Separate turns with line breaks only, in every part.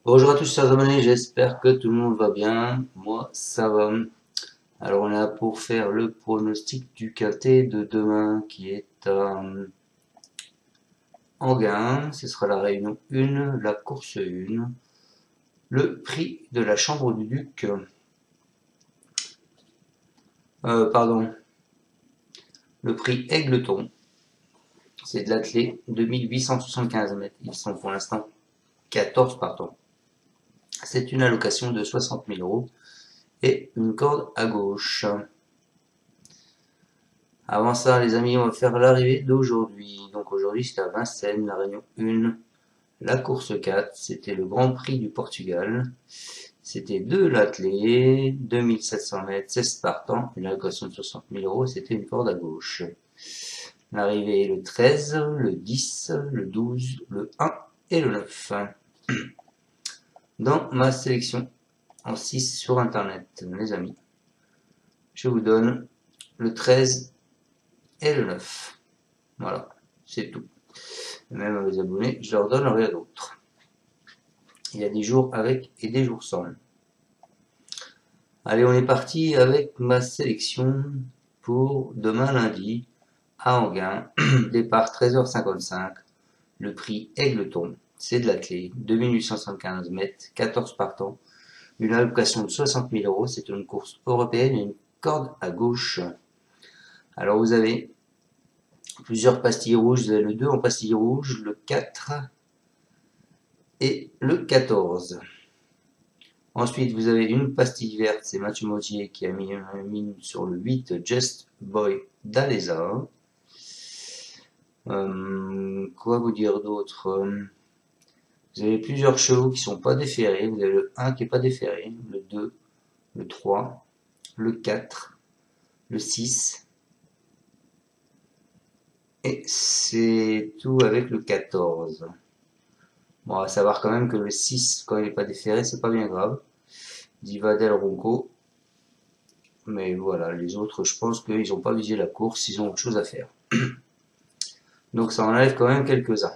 Bonjour à tous chers abonnés, j'espère que tout le monde va bien, moi ça va. Alors on est là pour faire le pronostic du quintet de demain qui est à Enghien, ce sera la réunion 1, la course 1, le prix de la chambre du duc, le prix Aigleton, c'est de l'attelé 2875 mètres, ils sont pour l'instant 14 partants. C'est une allocation de 60 000 € et une corde à gauche. Avant ça, les amis, on va faire l'arrivée d'aujourd'hui. Donc aujourd'hui, c'était à Vincennes, la réunion 1, la course 4, c'était le Grand Prix du Portugal. C'était de l'attelé, 2700 mètres, 16 partants, une allocation de 60 000 €, c'était une corde à gauche. L'arrivée est le 13, le 10, le 12, le 1 et le 9. Dans ma sélection en 6 sur internet, les amis, je vous donne le 13 et le 9. Voilà, c'est tout. Et même à mes abonnés, je leur donne rien d'autre. Il y a des jours avec et des jours sans. Allez, on est parti avec ma sélection pour demain lundi à Enghien. Départ 13h55. Le prix Aigleton, c'est de l'attelé, 2875 mètres, 14 partants. Une allocation de 60 000 €, c'est une course européenne et une corde à gauche. Alors vous avez plusieurs pastilles rouges, vous avez le 2 en pastille rouge, le 4 et le 14. Ensuite vous avez une pastille verte, c'est Mathieu Mautier qui a mis une mine sur le 8 Just Boy d'Aleza. Quoi vous dire d'autre? Vous avez plusieurs chevaux qui sont pas déférés. Vous avez le 1 qui est pas déféré, le 2, le 3, le 4, le 6. Et c'est tout avec le 14. Bon, à savoir quand même que le 6, quand il n'est pas déféré, c'est pas bien grave. Diva del Ronco. Mais voilà, les autres, je pense qu'ils n'ont pas visé la course, ils ont autre chose à faire. Donc ça enlève quand même quelques-uns.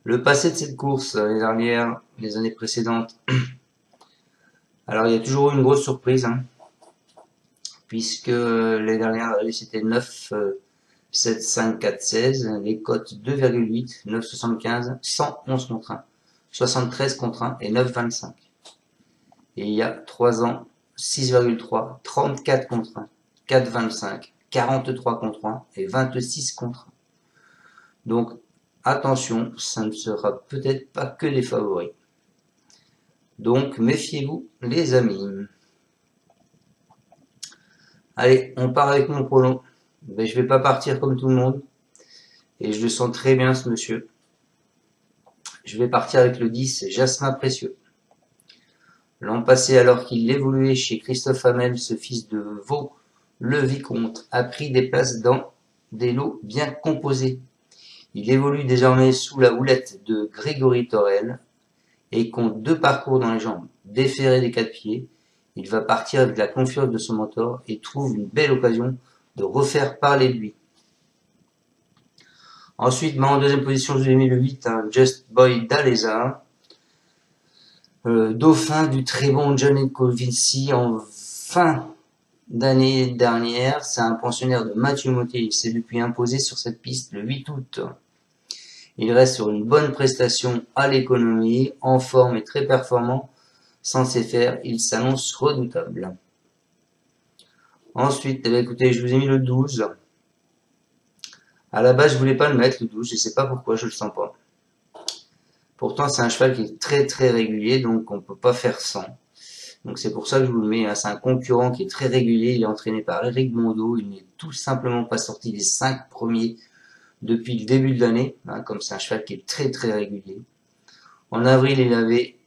Le passé de cette course, l'année dernière, les années précédentes. Alors il y a toujours eu une grosse surprise, hein, puisque les dernières c'était 9, 7, 5, 4, 16, les cotes 2,8, 9,75, 111 contre 1, 73 contre 1 et 9,25. Et il y a 3 ans, 6,3, 34 contre 1, 4,25, 43 contre 1 et 26 contre 1. Donc attention, ça ne sera peut-être pas que des favoris. Donc méfiez-vous les amis. Allez, on part avec mon pronom. Ben, je vais pas partir comme tout le monde. Et je le sens très bien ce monsieur. Je vais partir avec le 10, Jasmin Précieux. L'an passé, alors qu'il évoluait chez Christophe Hamel, ce fils de Vaux, le vicomte, a pris des places dans des lots bien composés. Il évolue désormais sous la houlette de Grégory Torel et compte 2 parcours dans les jambes. Déféré des 4 pieds, il va partir avec la confiance de son mentor et trouve une belle occasion de refaire parler de lui. Ensuite, en deuxième position, je lui ai mis le 8, Just Boy d'Aleza, dauphin du très bon Gianecco Vinci en fin d'année dernière. C'est un pensionnaire de Mathieu Mautier. Il s'est depuis imposé sur cette piste le 8 août. Il reste sur une bonne prestation à l'économie, en forme et très performant. Censé faire, il s'annonce redoutable. Ensuite, écoutez, je vous ai mis le 12. À la base, je voulais pas le mettre, le 12, je sais pas pourquoi, je le sens pas. Pourtant, c'est un cheval qui est très très régulier, donc on peut pas faire sans. Donc c'est pour ça que je vous le mets, hein. C'est un concurrent qui est très régulier, il est entraîné par Eric Mondo, il n'est tout simplement pas sorti des 5 premiers depuis le début de l'année, hein, comme c'est un cheval qui est très très régulier. En avril, il avait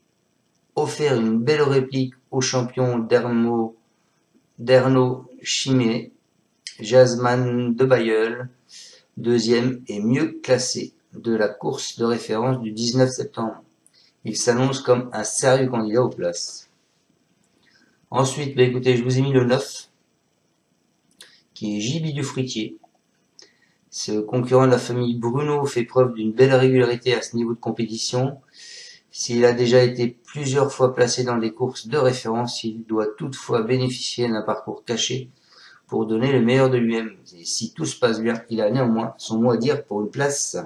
offert une belle réplique au champion d'Ernaud Chimay, Jasmine de Bayeul, deuxième et mieux classé de la course de référence du 19 septembre. Il s'annonce comme un sérieux candidat aux places. Ensuite, écoutez, je vous ai mis le 9. qui est Gibi du Fruitier. Ce concurrent de la famille Bruno fait preuve d'une belle régularité à ce niveau de compétition. S'il a déjà été plusieurs fois placé dans des courses de référence, il doit toutefois bénéficier d'un parcours caché pour donner le meilleur de lui-même. Et si tout se passe bien, il a néanmoins son mot à dire pour une place.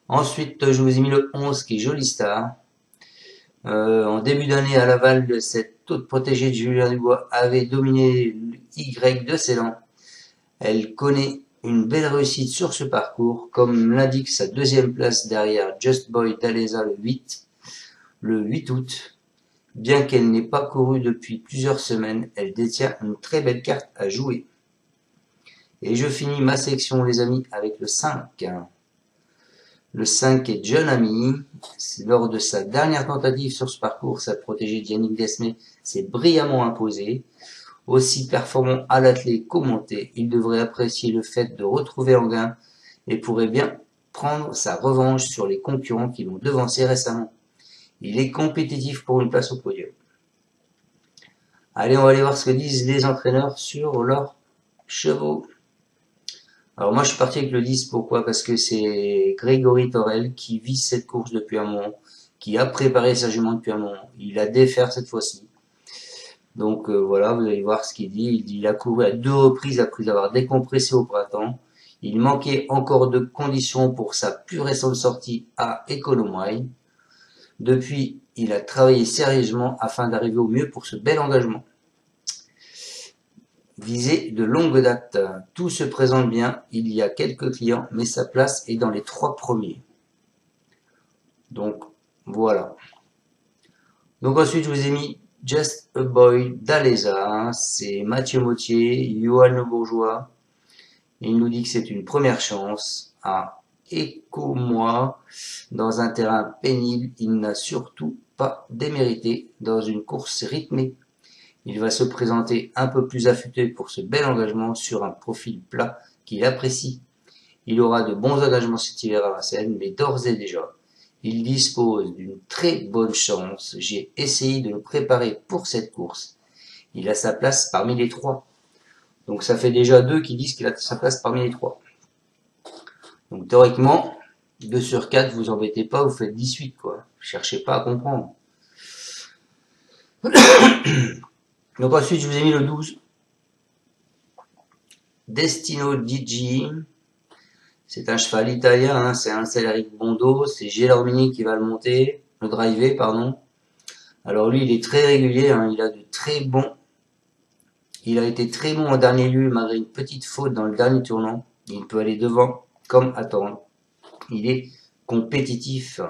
Ensuite, je vous ai mis le 11 qui est Jolie Star. En début d'année à Laval, cette toute protégée de Julien Dubois avait dominé le Y de Ceylan. Elle connaît une belle réussite sur ce parcours, comme l'indique sa deuxième place derrière Just Boy d'Alesa le 8 août. Bien qu'elle n'ait pas couru depuis plusieurs semaines, elle détient une très belle carte à jouer. Et je finis ma sélection, les amis, avec le 5. Le 5 est John Ami. Lors de sa dernière tentative sur ce parcours, sa protégée Yannick Desmé s'est brillamment imposée. Aussi performant à l'athlé qu'au monté, il devrait apprécier le fait de retrouver Anguin et pourrait bien prendre sa revanche sur les concurrents qui l'ont devancé récemment. Il est compétitif pour une place au podium. Allez, on va aller voir ce que disent les entraîneurs sur leurs chevaux. Alors moi je suis parti avec le 10, pourquoi? Parce que c'est Grégory Torel qui vit cette course depuis un moment, qui a préparé sa jument depuis un moment. Il a défaire cette fois-ci. Donc voilà, vous allez voir ce qu'il dit. Il dit qu'il a couru à 2 reprises après avoir décompressé au printemps. Il manquait encore de conditions pour sa plus récente sortie à Economway. Depuis, il a travaillé sérieusement afin d'arriver au mieux pour ce bel engagement. Visé de longue date, tout se présente bien, il y a quelques clients, mais sa place est dans les 3 premiers. Donc voilà. Donc ensuite, je vous ai mis Just a Boy d'Alesa, c'est Mathieu Mautier, Johan Le Bourgeois. Il nous dit que c'est une première chance à Éco-moi dans un terrain pénible. Il n'a surtout pas démérité dans une course rythmée. Il va se présenter un peu plus affûté pour ce bel engagement sur un profil plat qu'il apprécie. Il aura de bons engagements cet hiver à Vincennes, mais d'ores et déjà, il dispose d'une très bonne chance. J'ai essayé de le préparer pour cette course. Il a sa place parmi les 3. Donc ça fait déjà 2 qui disent qu'il a sa place parmi les 3. Donc théoriquement, 2 sur 4, vous embêtez pas, vous faites 18 quoi. Cherchez pas à comprendre. Donc ensuite, je vous ai mis le 12. Destino Digi. C'est un cheval italien, hein, c'est un Céléric Bondo, c'est Gelormini qui va le monter, le driver, pardon. Alors lui, il est très régulier, hein, il a été très bon en dernier lieu, malgré une petite faute dans le dernier tournant. Il peut aller devant, comme attendre. Il est compétitif.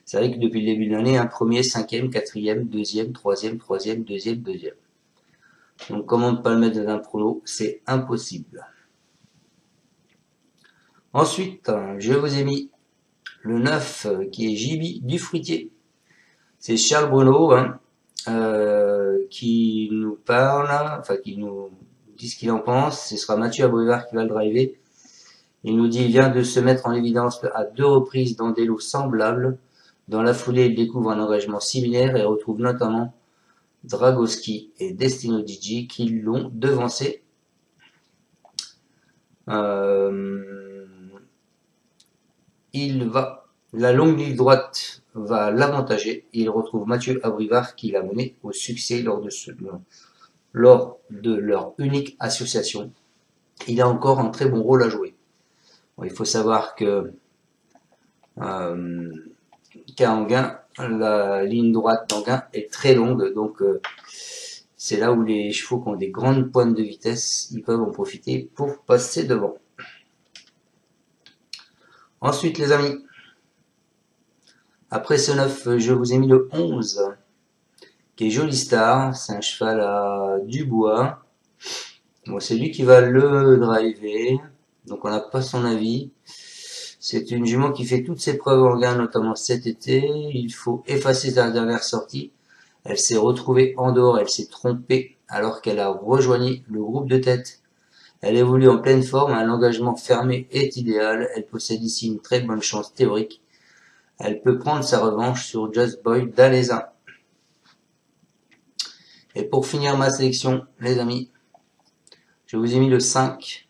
C'est vrai que depuis le début de l'année, un premier, 5e, 4e, 2e, 3e, 3e, 2e, 2e. Donc comment ne pas le mettre dans un prono, c'est impossible. Ensuite, je vous ai mis le 9 qui est Gibi du Fruitier. C'est Charles Bruno hein, qui nous parle, enfin qui nous dit ce qu'il en pense. Ce sera Mathieu Abrivard qui va le driver. Il nous dit qu'il vient de se mettre en évidence à 2 reprises dans des lots semblables. Dans la foulée, il découvre un engagement similaire et retrouve notamment Dragowski et Destino Digi qui l'ont devancé. La longue ligne droite va l'avantager. Il retrouve Mathieu Abrivard qui l'a mené au succès lors de leur unique association. Il a encore un très bon rôle à jouer. Bon, il faut savoir que qu'à Anguin, la ligne droite d'Anguin est très longue, donc c'est là où les chevaux qui ont des grandes pointes de vitesse, ils peuvent en profiter pour passer devant. Ensuite les amis, après ce 9, je vous ai mis le 11, qui est Jolie Star, c'est un cheval à Dubois. Bon, c'est lui qui va le driver, donc on n'a pas son avis. C'est une jument qui fait toutes ses preuves en gain, notamment cet été. Il faut effacer sa dernière sortie. Elle s'est retrouvée en dehors, elle s'est trompée alors qu'elle a rejoigné le groupe de tête. Elle évolue en pleine forme, un engagement fermé est idéal. Elle possède ici une très bonne chance théorique. Elle peut prendre sa revanche sur Just Boy d'Alesa. Et pour finir ma sélection, les amis, Je vous ai mis le 5,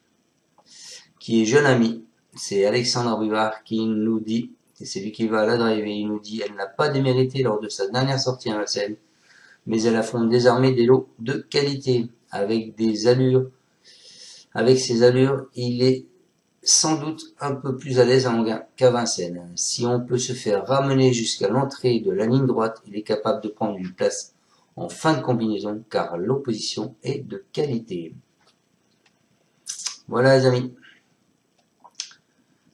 qui est jeune ami. C'est Alexandre Rivard qui nous dit, et c'est lui qui va à la drive, et il nous dit, elle n'a pas démérité lors de sa dernière sortie à Vincennes, mais elle affronte désormais des lots de qualité, avec ses allures, il est sans doute un peu plus à l'aise qu'à Vincennes. Si on peut se faire ramener jusqu'à l'entrée de la ligne droite, il est capable de prendre une place en fin de combinaison, car l'opposition est de qualité. Voilà les amis.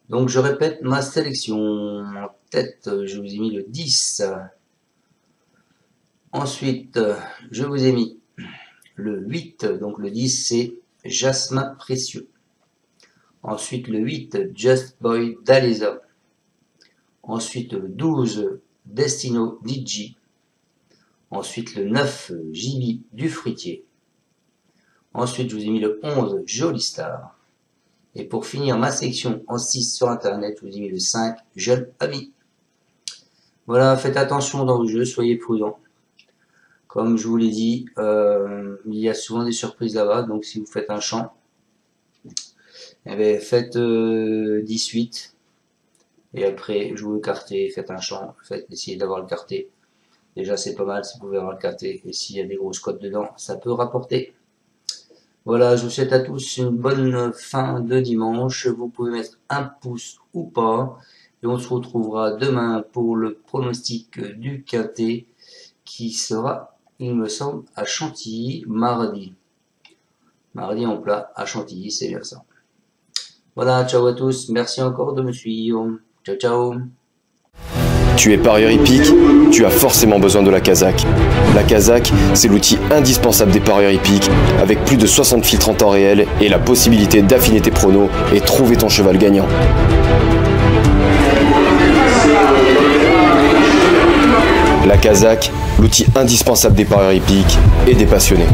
Donc je répète ma sélection. En tête, je vous ai mis le 10. Ensuite, je vous ai mis le 8. Donc le 10, c'est Jasmin Précieux. Ensuite le 8, Just Boy d'Aleza. Ensuite le 12, Destino DJ. Ensuite le 9, JB du Fruitier. Ensuite je vous ai mis le 11, Jolie Star. Et pour finir ma section en 6 sur internet, je vous ai mis le 5, Jeune Ami. Voilà, faites attention dans le jeu, soyez prudents. Comme je vous l'ai dit, il y a souvent des surprises là-bas, donc si vous faites un champ, eh bien, faites 18 et après jouez le quarté, faites un champ, essayez d'avoir le quarté. Déjà c'est pas mal si vous pouvez avoir le quarté, et s'il y a des grosses cotes dedans, ça peut rapporter. Voilà, je vous souhaite à tous une bonne fin de dimanche. Vous pouvez mettre un pouce ou pas, et on se retrouvera demain pour le pronostic du quintet qui sera, il me semble, à Chantilly mardi. Mardi en plat à Chantilly, c'est bien ça. Voilà, ciao à tous, merci encore de me suivre. Ciao, ciao.
Tu es parieur hippique, tu as forcément besoin de la Kazakh. La Kazakh, c'est l'outil indispensable des parieurs hippiques, avec plus de 60 filtres en temps réel et la possibilité d'affiner tes pronos et trouver ton cheval gagnant. La Kazakh, l'outil indispensable des parieurs hippiques et des passionnés.